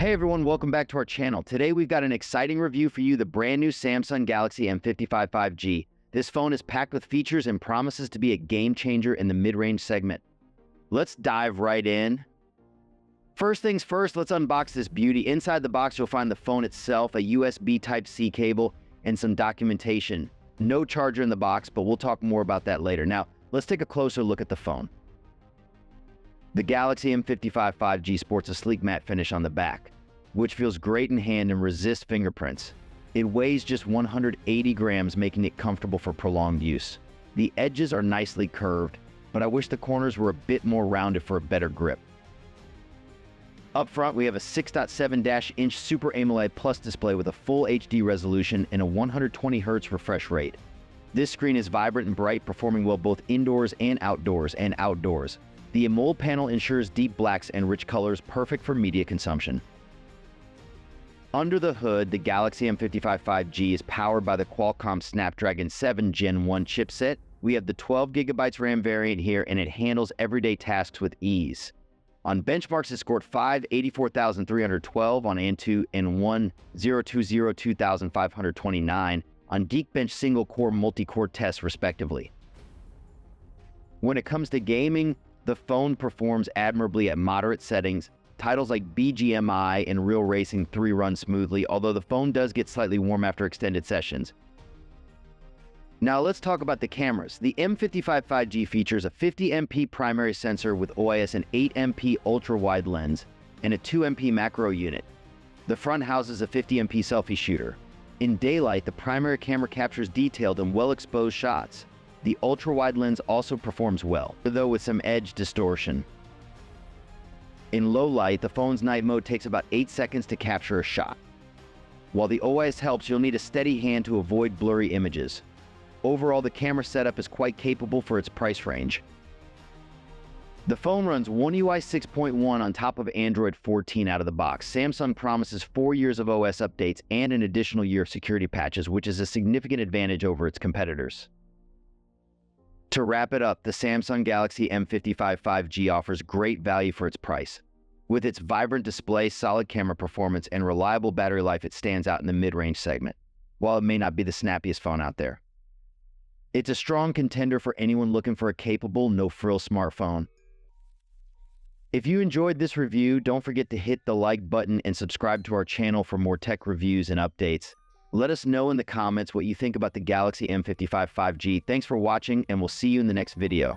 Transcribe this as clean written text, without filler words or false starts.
Hey everyone, welcome back to our channel. Today we've got an exciting review for you, the brand new Samsung Galaxy M55 5G. This phone is packed with features and promises to be a game changer in the mid-range segment. Let's dive right in. First things first, let's unbox this beauty. Inside the box you'll find the phone itself, a USB Type-C cable, and some documentation. No charger in the box, but we'll talk more about that later. Now, let's take a closer look at the phone. The Galaxy M55 5G sports a sleek matte finish on the back, which feels great in hand and resists fingerprints. It weighs just 180 grams, making it comfortable for prolonged use. The edges are nicely curved, but I wish the corners were a bit more rounded for a better grip. Up front, we have a 6.7-inch Super AMOLED Plus display with a full HD resolution and a 120 Hz refresh rate. This screen is vibrant and bright, performing well both indoors and outdoors. The AMOLED panel ensures deep blacks and rich colors, perfect for media consumption. Under the hood, the Galaxy M55 5G is powered by the Qualcomm Snapdragon 7 Gen 1 chipset. We have the 12GB RAM variant here, and it handles everyday tasks with ease. On benchmarks, it scored 584,312 on Antutu and 2,529 on Geekbench single-core multi-core tests, respectively. When it comes to gaming, the phone performs admirably at moderate settings. Titles like BGMI and Real Racing 3 run smoothly, although the phone does get slightly warm after extended sessions. Now let's talk about the cameras. The M55 5G features a 50MP primary sensor with OIS, an 8MP ultra-wide lens, and a 2MP macro unit. The front houses a 50MP selfie shooter. In daylight, the primary camera captures detailed and well-exposed shots. The ultra-wide lens also performs well, though with some edge distortion. In low light, the phone's night mode takes about 8 seconds to capture a shot. While the OIS helps, you'll need a steady hand to avoid blurry images. Overall, the camera setup is quite capable for its price range. The phone runs One UI 6.1 on top of Android 14 out of the box. Samsung promises 4 years of OS updates and an additional year of security patches, which is a significant advantage over its competitors. To wrap it up, the Samsung Galaxy M55 5G offers great value for its price. With its vibrant display, solid camera performance, and reliable battery life, it stands out in the mid-range segment, while it may not be the snappiest phone out there. It's a strong contender for anyone looking for a capable, no-frills smartphone. If you enjoyed this review, don't forget to hit the like button and subscribe to our channel for more tech reviews and updates. Let us know in the comments what you think about the Galaxy M55 5G. Thanks for watching, and we'll see you in the next video.